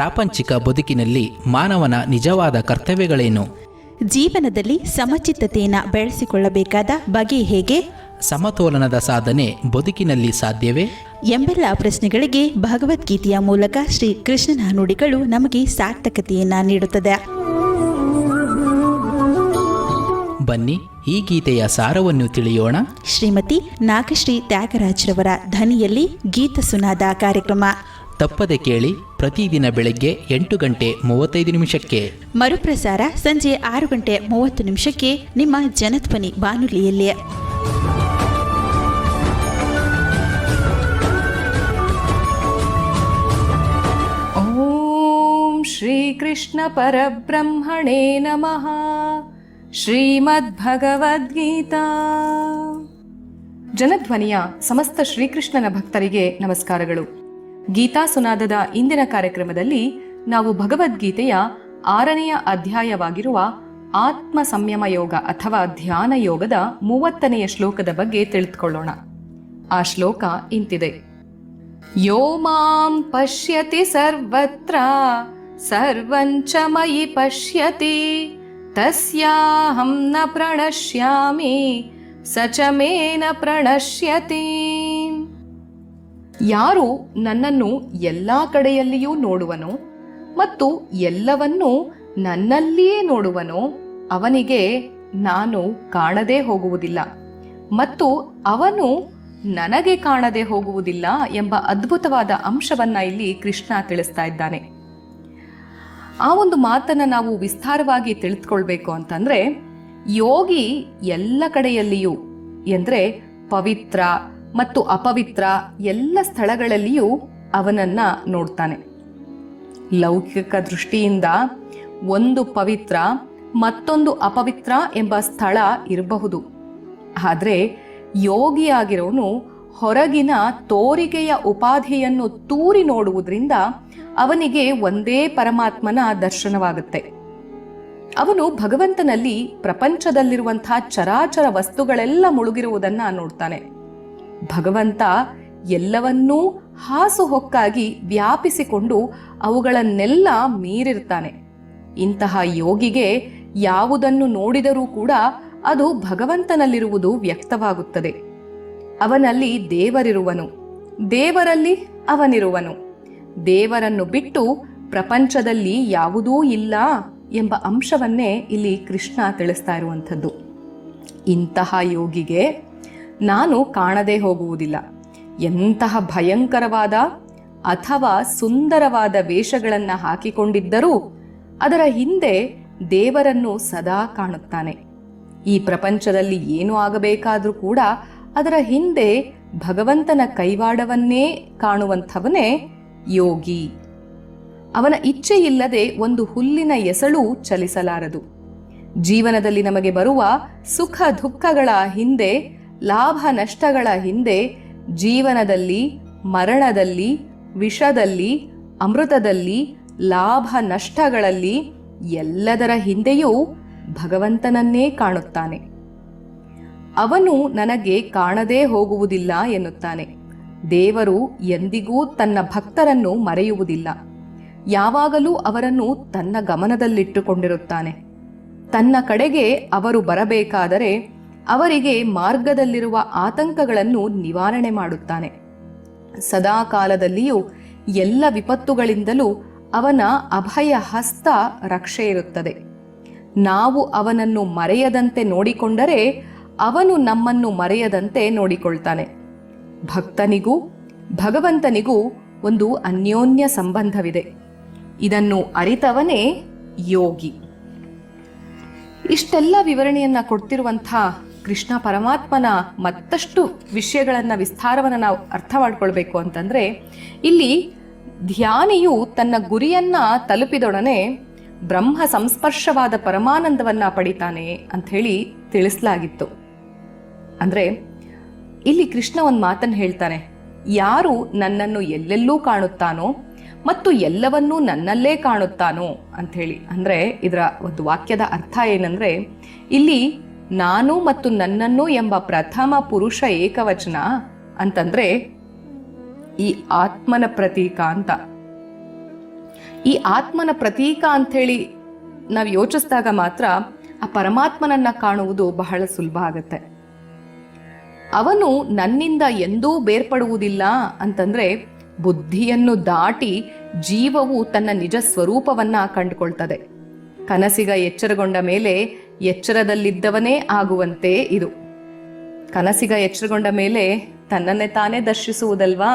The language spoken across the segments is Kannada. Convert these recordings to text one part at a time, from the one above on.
ಪ್ರಾಪಂಚಿಕ ಬದುಕಿನಲ್ಲಿ ಮಾನವನ ನಿಜವಾದ ಕರ್ತವ್ಯಗಳೇನು? ಜೀವನದಲ್ಲಿ ಸಮಚಿತ್ತತೆಯನ್ನು ಬೆಳೆಸಿಕೊಳ್ಳಬೇಕಾದ ಬಗೆ ಹೇಗೆ? ಸಮತೋಲನದ ಸಾಧನೆ ಬದುಕಿನಲ್ಲಿ ಸಾಧ್ಯವೇ? ಎಂಬೆಲ್ಲ ಪ್ರಶ್ನೆಗಳಿಗೆ ಭಗವದ್ಗೀತೆಯ ಮೂಲಕ ಶ್ರೀ ಕೃಷ್ಣನ ನುಡಿಗಳು ನಮಗೆ ಸಾರ್ಥಕತೆಯನ್ನು ನೀಡುತ್ತದೆ. ಬನ್ನಿ, ಈ ಗೀತೆಯ ಸಾರವನ್ನು ತಿಳಿಯೋಣ. ಶ್ರೀಮತಿ ನಾಗಶ್ರೀ ತ್ಯಾಗರಾಜ್ರವರ ಧ್ವನಿಯಲ್ಲಿ ಗೀತ ಸುನಾದ ಕಾರ್ಯಕ್ರಮ ತಪ್ಪದೆ ಕೇಳಿ. ಪ್ರತಿದಿನ ಬೆಳಗ್ಗೆ 8:35 ಮರುಪ್ರಸಾರ ಸಂಜೆ 6:30 ನಿಮ್ಮ ಜನಧ್ವನಿ ಬಾನುಲಿಯಲ್ಲಿ. ಓಂ ಶ್ರೀಕೃಷ್ಣ ಪರಬ್ರಹ್ಮಣೇ ನಮಃ. ಶ್ರೀಮದ್ಭಗವದ್ಗೀತಾ. ಜನಧ್ವನಿಯ ಸಮಸ್ತ ಶ್ರೀಕೃಷ್ಣನ ಭಕ್ತರಿಗೆ ನಮಸ್ಕಾರಗಳು. ಗೀತಾ ಸುನಾದದ ಇಂದಿನ ಕಾರ್ಯಕ್ರಮದಲ್ಲಿ ನಾವು ಭಗವದ್ಗೀತೆಯ 6ನೆಯ ಅಧ್ಯಾಯವಾಗಿರುವ ಆತ್ಮ ಸಂಯಮ ಯೋಗ ಅಥವಾ ಧ್ಯಾನ ಯೋಗದ 30ನೆಯ ಶ್ಲೋಕದ ಬಗ್ಗೆ ತಿಳಿದುಕೊಳ್ಳೋಣ. ಆ ಶ್ಲೋಕ ಇಂತಿದೆ: ಯೋ ಮಾಂ ಪಶ್ಯತಿ ಸರ್ವತ್ರ ಸರ್ವಂಚ ಮಯಿ ಪಶ್ಯತಿ ತಸ್ಯಾಹಂ ನ ಪ್ರಣಶ್ಯಾಮಿ ಸಚ ಮೇ ನ ಪ್ರಣಶ್ಯತಿ. ಯಾರು ನನ್ನನ್ನು ಎಲ್ಲ ಕಡೆಯಲ್ಲಿಯೂ ನೋಡುವನೋ ಮತ್ತು ಎಲ್ಲವನ್ನೂ ನನ್ನಲ್ಲಿಯೇ ನೋಡುವನೋ ಅವನಿಗೆ ನಾನು ಕಾಣದೇ ಹೋಗುವುದಿಲ್ಲ ಮತ್ತು ಅವನು ನನಗೆ ಕಾಣದೆ ಹೋಗುವುದಿಲ್ಲ ಎಂಬ ಅದ್ಭುತವಾದ ಅಂಶವನ್ನ ಇಲ್ಲಿ ಕೃಷ್ಣ ತಿಳಿಸ್ತಾ ಇದ್ದಾನೆ. ಆ ಒಂದು ಮಾತನ್ನ ನಾವು ವಿಸ್ತಾರವಾಗಿ ತಿಳಿದುಕೊಳ್ಬೇಕು ಅಂತಂದ್ರೆ, ಯೋಗಿ ಎಲ್ಲ ಕಡೆಯಲ್ಲಿಯೂ ಎಂದ್ರೆ ಪವಿತ್ರ ಮತ್ತು ಅಪವಿತ್ರ ಎಲ್ಲ ಸ್ಥಳಗಳಲ್ಲಿಯೂ ಅವನನ್ನ ನೋಡ್ತಾನೆ. ಲೌಕಿಕ ದೃಷ್ಟಿಯಿಂದ ಒಂದು ಪವಿತ್ರ ಮತ್ತೊಂದು ಅಪವಿತ್ರ ಎಂಬ ಸ್ಥಳ ಇರಬಹುದು. ಆದರೆ ಯೋಗಿಯಾಗಿರೋನು ಹೊರಗಿನ ತೋರಿಕೆಯ ಉಪಾಧಿಯನ್ನು ತೂರಿ ನೋಡುವುದರಿಂದ ಅವನಿಗೆ ಒಂದೇ ಪರಮಾತ್ಮನ ದರ್ಶನವಾಗುತ್ತೆ. ಅವನು ಭಗವಂತನಲ್ಲಿ ಪ್ರಪಂಚದಲ್ಲಿರುವಂತಹ ಚರಾಚರ ವಸ್ತುಗಳೆಲ್ಲ ಮುಳುಗಿರುವುದನ್ನ ನೋಡ್ತಾನೆ. ಭಗವಂತ ಎಲ್ಲವನ್ನೂ ಹಾಸುಹೊಕ್ಕಾಗಿ ವ್ಯಾಪಿಸಿಕೊಂಡು ಅವುಗಳನ್ನೆಲ್ಲ ಮೀರಿರ್ತಾನೆ. ಇಂತಹ ಯೋಗಿಗೆ ಯಾವುದನ್ನು ನೋಡಿದರೂ ಕೂಡ ಅದು ಭಗವಂತನಲ್ಲಿರುವುದು ವ್ಯಕ್ತವಾಗುತ್ತದೆ. ಅವನಲ್ಲಿ ದೇವರಿರುವನು, ದೇವರಲ್ಲಿ ಅವನಿರುವನು. ದೇವರನ್ನು ಬಿಟ್ಟು ಪ್ರಪಂಚದಲ್ಲಿ ಯಾವುದೂ ಇಲ್ಲ ಎಂಬ ಅಂಶವನ್ನೇ ಇಲ್ಲಿ ಕೃಷ್ಣ ತಿಳಿಸ್ತಾ ಇರುವಂಥದ್ದು. ಇಂತಹ ಯೋಗಿಗೆ ನಾನು ಕಾಣದೇ ಹೋಗುವುದಿಲ್ಲ. ಎಂತಹ ಭಯಂಕರವಾದ ಅಥವಾ ಸುಂದರವಾದ ವೇಷಗಳನ್ನು ಹಾಕಿಕೊಂಡಿದ್ದರೂ ಅದರ ಹಿಂದೆ ದೇವರನ್ನು ಸದಾ ಕಾಣುತ್ತಾನೆ. ಈ ಪ್ರಪಂಚದಲ್ಲಿ ಏನು ಆಗಬೇಕಾದ್ರೂ ಕೂಡ ಅದರ ಹಿಂದೆ ಭಗವಂತನ ಕೈವಾಡವನ್ನೇ ಕಾಣುವಂಥವನೇ ಯೋಗಿ. ಅವನ ಇಚ್ಛೆ ಇಲ್ಲದೆ ಒಂದು ಹುಲ್ಲಿನ ಎಸಳು ಚಲಿಸಲಾರದು. ಜೀವನದಲ್ಲಿ ನಮಗೆ ಬರುವ ಸುಖ ದುಃಖಗಳ ಹಿಂದೆ, ಲಾಭ ನಷ್ಟಗಳ ಹಿಂದೆ, ಜೀವನದಲ್ಲಿ, ಮರಣದಲ್ಲಿ, ವಿಷದಲ್ಲಿ, ಅಮೃತದಲ್ಲಿ, ಲಾಭ ನಷ್ಟಗಳಲ್ಲಿ ಎಲ್ಲದರ ಹಿಂದೆಯೂ ಭಗವಂತನನ್ನೇ ಕಾಣುತ್ತಾನೆ. ಅವನು ನನಗೆ ಕಾಣದೇ ಹೋಗುವುದಿಲ್ಲ ಎನ್ನುತ್ತಾನೆ. ದೇವರು ಎಂದಿಗೂ ತನ್ನ ಭಕ್ತರನ್ನು ಮರೆಯುವುದಿಲ್ಲ. ಯಾವಾಗಲೂ ಅವರನ್ನು ತನ್ನ ಗಮನದಲ್ಲಿಟ್ಟುಕೊಂಡಿರುತ್ತಾನೆ. ತನ್ನ ಕಡೆಗೆ ಅವರು ಬರಬೇಕಾದರೆ ಅವರಿಗೆ ಮಾರ್ಗದಲ್ಲಿರುವ ಆತಂಕಗಳನ್ನು ನಿವಾರಣೆ ಮಾಡುತ್ತಾನೆ. ಸದಾ ಕಾಲದಲ್ಲಿಯೂ ಎಲ್ಲ ವಿಪತ್ತುಗಳಿಂದಲೂ ಅವನ ಅಭಯ ಹಸ್ತ ರಕ್ಷೆ ಇರುತ್ತದೆ. ನಾವು ಅವನನ್ನು ಮರೆಯದಂತೆ ನೋಡಿಕೊಂಡರೆ ಅವನು ನಮ್ಮನ್ನು ಮರೆಯದಂತೆ ನೋಡಿಕೊಳ್ತಾನೆ. ಭಕ್ತನಿಗೂ ಭಗವಂತನಿಗೂ ಒಂದು ಅನ್ಯೋನ್ಯ ಸಂಬಂಧವಿದೆ. ಇದನ್ನು ಅರಿತವನೇ ಯೋಗಿ. ಇಷ್ಟೆಲ್ಲ ವಿವರಣೆಯನ್ನ ಕೊಡ್ತಿರುವಂಥ ಕೃಷ್ಣ ಪರಮಾತ್ಮನ ಮತ್ತಷ್ಟು ವಿಷಯಗಳನ್ನ ವಿಸ್ತಾರವನ್ನು ನಾವು ಅರ್ಥ ಮಾಡ್ಕೊಳ್ಬೇಕು ಅಂತಂದ್ರೆ, ಇಲ್ಲಿ ಧ್ಯಾನಿಯು ತನ್ನ ಗುರಿಯನ್ನ ತಲುಪಿದೊಡನೆ ಬ್ರಹ್ಮ ಸಂಸ್ಪರ್ಶವಾದ ಪರಮಾನಂದವನ್ನ ಪಡಿತಾನೆ ಅಂತ ಹೇಳಿ ತಿಳಿಸಲಾಗಿತ್ತು. ಅಂದ್ರೆ ಇಲ್ಲಿ ಕೃಷ್ಣ ಒಂದು ಮಾತನ್ನು ಹೇಳ್ತಾನೆ, ಯಾರು ನನ್ನನ್ನು ಎಲ್ಲೆಲ್ಲೂ ಕಾಣುತ್ತಾನೋ ಮತ್ತು ಎಲ್ಲವನ್ನೂ ನನ್ನಲ್ಲೇ ಕಾಣುತ್ತಾನೋ ಅಂಥೇಳಿ. ಅಂದರೆ ಇದರ ಒಂದು ವಾಕ್ಯದ ಅರ್ಥ ಏನಂದರೆ, ಇಲ್ಲಿ ನಾನು ಮತ್ತು ನನ್ನನ್ನು ಎಂಬ ಪ್ರಥಮ ಪುರುಷ ಏಕವಚನ ಅಂತಂದ್ರೆ ಈ ಆತ್ಮನ ಪ್ರತೀಕ ಅಂತ. ಈ ಆತ್ಮನ ಪ್ರತೀಕ ಅಂಥೇಳಿ ನಾವು ಯೋಚಿಸಿದಾಗ ಮಾತ್ರ ಆ ಪರಮಾತ್ಮನನ್ನ ಕಾಣುವುದು ಬಹಳ ಸುಲಭ ಆಗತ್ತೆ. ಅವನು ನನ್ನಿಂದ ಎಂದೂ ಬೇರ್ಪಡುವುದಿಲ್ಲ ಅಂತಂದ್ರೆ ಬುದ್ಧಿಯನ್ನು ದಾಟಿ ಜೀವವು ತನ್ನ ನಿಜ ಸ್ವರೂಪವನ್ನ ಕಂಡುಕೊಳ್ತದೆ. ಕನಸಿಗ ಎಚ್ಚರಗೊಂಡ ಮೇಲೆ ಎಚ್ಚರದಲ್ಲಿದ್ದವನೇ ಆಗುವಂತೆ ಇದು. ಕನಸಿಗ ಎಚ್ಚರಗೊಂಡ ಮೇಲೆ ತನ್ನನ್ನೇ ತಾನೇ ದರ್ಶಿಸುವುದಲ್ವಾ?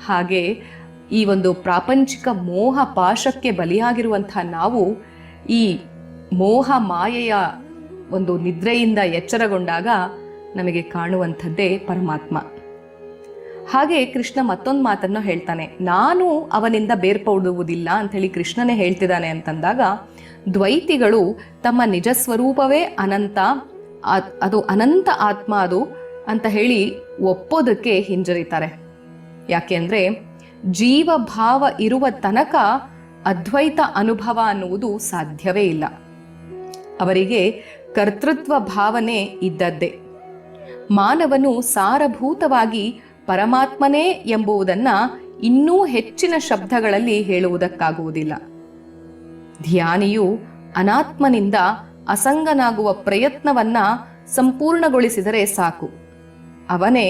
ಹಾಗೆ ಈ ಒಂದು ಪ್ರಾಪಂಚಿಕ ಮೋಹ ಪಾಶಕ್ಕೆ ಬಲಿಯಾಗಿರುವಂತಹ ನಾವು ಈ ಮೋಹ ಮಾಯೆಯ ಒಂದು ನಿದ್ರೆಯಿಂದ ಎಚ್ಚರಗೊಂಡಾಗ ನಮಗೆ ಕಾಣುವಂಥದ್ದೇ ಪರಮಾತ್ಮ. ಹಾಗೆ ಕೃಷ್ಣ ಮತ್ತೊಂದು ಮಾತನ್ನು ಹೇಳ್ತಾನೆ, ನಾನು ಅವನಿಂದ ಬೇರ್ಪಡುವುದಿಲ್ಲ ಅಂಥೇಳಿ ಕೃಷ್ಣನೇ ಹೇಳ್ತಿದ್ದಾನೆ ಅಂತಂದಾಗ ದ್ವೈತಿಗಳು ತಮ್ಮ ನಿಜ ಸ್ವರೂಪವೇ ಅನಂತ, ಅದು ಅನಂತ ಆತ್ಮ ಅದು ಅಂತ ಹೇಳಿ ಒಪ್ಪೋದಕ್ಕೆ ಹಿಂಜರಿತಾರೆ. ಯಾಕೆಂದ್ರೆ ಜೀವ ಭಾವ ಇರುವ ತನಕ ಅದ್ವೈತ ಅನುಭವ ಅನ್ನುವುದು ಸಾಧ್ಯವೇ ಇಲ್ಲ. ಅವರಿಗೆ ಕರ್ತೃತ್ವ ಭಾವನೆ ಇದ್ದದ್ದೇ. ಮಾನವನು ಸಾರಭೂತವಾಗಿ ಪರಮಾತ್ಮನೇ ಎಂಬುದನ್ನ ಇನ್ನೂ ಹೆಚ್ಚಿನ ಶಬ್ದಗಳಲ್ಲಿ ಹೇಳುವುದಕ್ಕಾಗುವುದಿಲ್ಲ. ಧ್ಯಾನಿಯು ಅನಾತ್ಮನಿಂದ ಅಸಂಗನಾಗುವ ಪ್ರಯತ್ನವನ್ನ ಸಂಪೂರ್ಣಗೊಳಿಸಿದರೆ ಸಾಕು, ಅವನೇ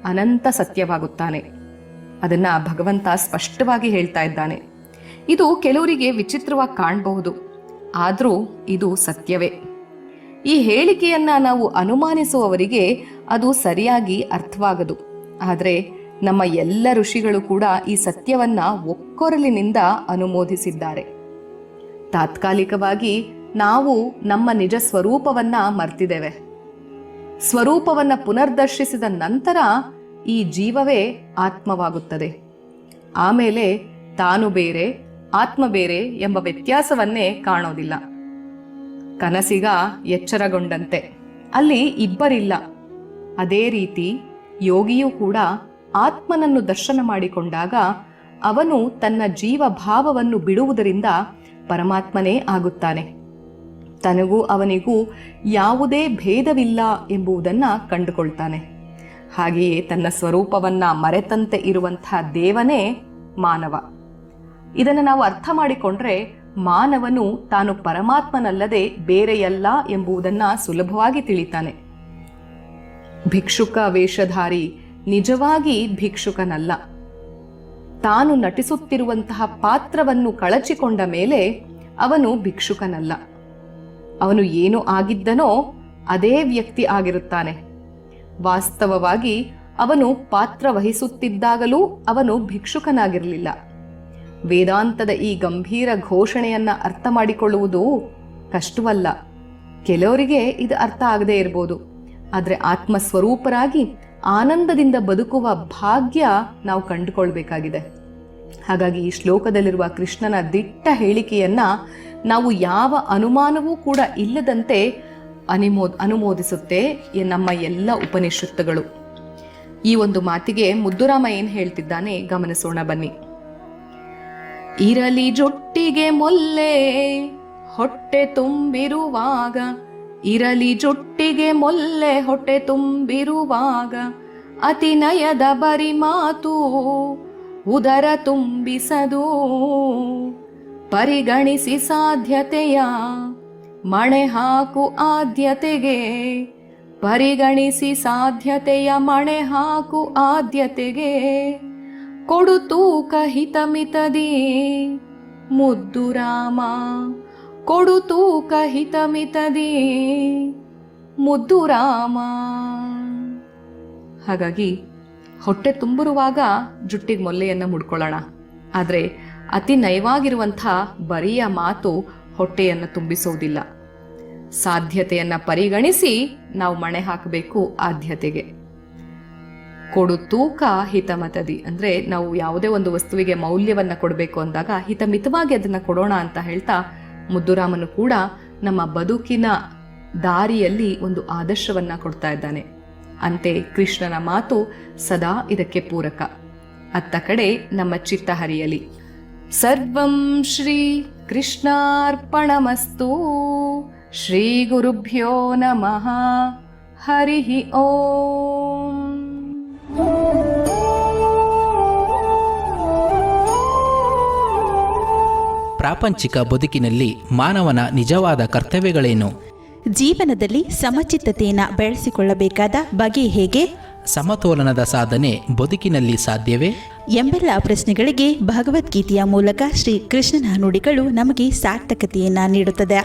ಅನಂತ ಸತ್ಯವಾಗುತ್ತಾನೆ. ಅದನ್ನ ಭಗವಂತ ಸ್ಪಷ್ಟವಾಗಿ ಹೇಳ್ತಾ ಇದ್ದಾನೆ. ಇದು ಕೆಲವರಿಗೆ ವಿಚಿತ್ರವಾಗಿ ಕಾಣಬಹುದು, ಆದರೂ ಇದು ಸತ್ಯವೇ. ಈ ಹೇಳಿಕೆಯನ್ನ ನಾವು ಅನುಮಾನಿಸುವವರಿಗೆ ಅದು ಸರಿಯಾಗಿ ಅರ್ಥವಾಗದು. ಆದರೆ ನಮ್ಮ ಎಲ್ಲ ಋಷಿಗಳು ಕೂಡ ಈ ಸತ್ಯವನ್ನ ಒಕ್ಕೊರಲಿನಿಂದ ಅನುಮೋದಿಸಿದ್ದಾರೆ. ತಾತ್ಕಾಲಿಕವಾಗಿ ನಾವು ನಮ್ಮ ನಿಜ ಸ್ವರೂಪವನ್ನ ಮರ್ತಿದ್ದೇವೆ. ಸ್ವರೂಪವನ್ನ ಪುನರ್ದರ್ಶಿಸಿದ ನಂತರ ಈ ಜೀವವೇ ಆತ್ಮವಾಗುತ್ತದೆ. ಆಮೇಲೆ ತಾನು ಬೇರೆ ಆತ್ಮ ಬೇರೆ ಎಂಬ ವ್ಯತ್ಯಾಸವನ್ನೇ ಕಾಣೋದಿಲ್ಲ. ಕನಸಿಗ ಎಚ್ಚರಗೊಂಡಂತೆ ಅಲ್ಲಿ ಇಬ್ಬರಿಲ್ಲ. ಅದೇ ರೀತಿ ಯೋಗಿಯೂ ಕೂಡ ಆತ್ಮನನ್ನು ದರ್ಶನ ಮಾಡಿಕೊಂಡಾಗ ಅವನು ತನ್ನ ಜೀವ ಭಾವವನ್ನು ಬಿಡುವುದರಿಂದ ಪರಮಾತ್ಮನೇ ಆಗುತ್ತಾನೆ. ತನಗೂ ಅವನಿಗೂ ಯಾವುದೇ ಭೇದವಿಲ್ಲ ಎಂಬುದನ್ನು ಕಂಡುಕೊಳ್ತಾನೆ. ಹಾಗೆಯೇ ತನ್ನ ಸ್ವರೂಪವನ್ನ ಮರೆತಂತೆ ಇರುವಂತಹ ದೇವನೇ ಮಾನವ. ಇದನ್ನು ನಾವು ಅರ್ಥ ಮಾಡಿಕೊಂಡ್ರೆ ಮಾನವನು ತಾನು ಪರಮಾತ್ಮನಲ್ಲದೆ ಬೇರೆಯಲ್ಲ ಎಂಬುದನ್ನ ಸುಲಭವಾಗಿ ತಿಳಿತಾನೆ. ಭಿಕ್ಷುಕ ವೇಷಧಾರಿ ನಿಜವಾಗಿ ಭಿಕ್ಷುಕನಲ್ಲ. ತಾನು ನಟಿಸುತ್ತಿರುವಂತಹ ಪಾತ್ರವನ್ನು ಕಳಚಿಕೊಂಡ ಮೇಲೆ ಅವನು ಭಿಕ್ಷುಕನಲ್ಲ. ಅವನು ಏನು ಆಗಿದ್ದನೋ ಅದೇ ವ್ಯಕ್ತಿ ಆಗಿರುತ್ತಾನೆ. ವಾಸ್ತವವಾಗಿ ಅವನು ಪಾತ್ರ ವಹಿಸುತ್ತಿದ್ದಾಗಲೂ ಅವನು ಭಿಕ್ಷುಕನಾಗಿರಲಿಲ್ಲ. ವೇದಾಂತದ ಈ ಗಂಭೀರ ಘೋಷಣೆಯನ್ನ ಅರ್ಥ ಮಾಡಿಕೊಳ್ಳುವುದು ಕಷ್ಟವಲ್ಲ. ಕೆಲವರಿಗೆ ಇದು ಅರ್ಥ ಆಗದೇ ಇರಬಹುದು. ಆದರೆ ಆತ್ಮಸ್ವರೂಪರಾಗಿ ಆನಂದದಿಂದ ಬದುಕುವ ಭಾಗ್ಯ ನಾವು ಕಂಡುಕೊಳ್ಬೇಕಾಗಿದೆ. ಹಾಗಾಗಿ ಈ ಶ್ಲೋಕದಲ್ಲಿರುವ ಕೃಷ್ಣನ ದಿಟ್ಟ ಹೇಳಿಕೆಯನ್ನ ನಾವು ಯಾವ ಅನುಮಾನವೂ ಕೂಡ ಇಲ್ಲದಂತೆ ಅನುಮೋದಿಸುತ್ತೆ ನಮ್ಮ ಎಲ್ಲ ಉಪನಿಷತ್ತುಗಳು. ಈ ಒಂದು ಮಾತಿಗೆ ಮುದ್ದುರಾಮ ಏನ್ ಹೇಳ್ತಿದ್ದಾನೆ ಗಮನಿಸೋಣ ಬನ್ನಿ. ಇರಲಿ ಜೊಟ್ಟಿಗೆ ಮೊಲ್ಲೆ ಹೊಟ್ಟೆ ತುಂಬಿರುವಾಗ, ಇರಲಿ ಜೊಟ್ಟಿಗೆ ಮೊಲ್ಲೆ ಹೊಟ್ಟೆ ತುಂಬಿರುವಾಗ, ಅತಿ ನಯದ ಬರಿ ಮಾತು ಉದರ ತುಂಬಿಸದು, ಪರಿಗಣಿಸಿ ಸಾಧ್ಯತೆಯ ಮಣೆ ಹಾಕು ಆದ್ಯತೆಗೆ, ಪರಿಗಣಿಸಿ ಸಾಧ್ಯತೆಯ ಮಣೆ ಹಾಕು ಆದ್ಯತೆಗೆ, ಕೊಡು ತೂಕ ಹಿತಮಿತದಿ ಮುದ್ದು ರಾಮ, ಕೊಡು ತೂಕ ಹಿತಮಿತದಿ ಮುದ್ದು ರಾಮ. ಹಾಗಾಗಿ ಹೊಟ್ಟೆ ತುಂಬಿರುವಾಗ ಜುಟ್ಟಿಗೆ ಮೊಲ್ಲೆಯನ್ನು ಮುಡ್ಕೊಳ್ಳೋಣ. ಆದರೆ ಅತಿ ನಯವಾಗಿರುವಂಥ ಬರಿಯ ಮಾತು ಹೊಟ್ಟೆಯನ್ನು ತುಂಬಿಸೋದಿಲ್ಲ. ಸಾಧ್ಯತೆಯನ್ನು ಪರಿಗಣಿಸಿ ನಾವು ಮಣೆ ಹಾಕಬೇಕು ಆದ್ಯತೆಗೆ. ಕೊಡು ತೂಕ ಹಿತಮತದಿ ಅಂದರೆ ನಾವು ಯಾವುದೇ ಒಂದು ವಸ್ತುವಿಗೆ ಮೌಲ್ಯವನ್ನು ಕೊಡಬೇಕು ಅಂದಾಗ ಹಿತಮಿತವಾಗಿ ಅದನ್ನು ಕೊಡೋಣ ಅಂತ ಹೇಳ್ತಾ ಮುದ್ದುರಾಮನು ಕೂಡ ನಮ್ಮ ಬದುಕಿನ ದಾರಿಯಲ್ಲಿ ಒಂದು ಆದರ್ಶವನ್ನ ಕೊಡ್ತಾ ಇದ್ದಾನೆ. ಅಂತೆ ಕೃಷ್ಣನ ಮಾತು ಸದಾ ಇದಕ್ಕೆ ಪೂರಕ. ಅತ್ತ ಕಡೆ ನಮ್ಮ ಚಿತ್ತ ಹರಿಯಲಿ. ಸರ್ವಂ ಶ್ರೀ ಕೃಷ್ಣಾರ್ಪಣಮಸ್ತು. ಶ್ರೀ ಗುರುಭ್ಯೋ ನಮಃ. ಹರಿ ಓಂ. ಪ್ರಾಪಂಚಿಕ ಬದುಕಿನಲ್ಲಿ ಮಾನವನ ನಿಜವಾದ ಕರ್ತವ್ಯಗಳೇನು? ಜೀವನದಲ್ಲಿ ಸಮಚಿತ್ತತೆಯನ್ನು ಬೆಳೆಸಿಕೊಳ್ಳಬೇಕಾದ ಬಗೆ ಹೇಗೆ? ಸಮತೋಲನದ ಸಾಧನೆ ಬದುಕಿನಲ್ಲಿ ಸಾಧ್ಯವೇ? ಎಂಬೆಲ್ಲ ಪ್ರಶ್ನೆಗಳಿಗೆ ಭಗವದ್ಗೀತೆಯ ಮೂಲಕ ಶ್ರೀ ಕೃಷ್ಣನ ನುಡಿಗಳು ನಮಗೆ ಸಾರ್ಥಕತೆಯನ್ನು ನೀಡುತ್ತದೆ.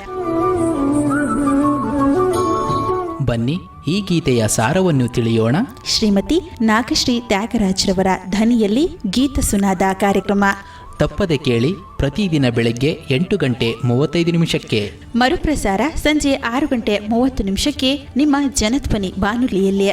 ಬನ್ನಿ ಈ ಗೀತೆಯ ಸಾರವನ್ನು ತಿಳಿಯೋಣ. ಶ್ರೀಮತಿ ನಾಗಶ್ರೀ ತ್ಯಾಗರಾಜ್ರವರ ಧ್ವನಿಯಲ್ಲಿ ಗೀತ ಸುನಾದ ಕಾರ್ಯಕ್ರಮ ತಪ್ಪದೆ ಕೇಳಿ, ಪ್ರತಿದಿನ ಬೆಳಗ್ಗೆ 8:35 ಮರುಪ್ರಸಾರ ಸಂಜೆ 6:30 ನಿಮ್ಮ ಜನಧ್ವನಿ ಬಾನುಲಿಯಲ್ಲಿ.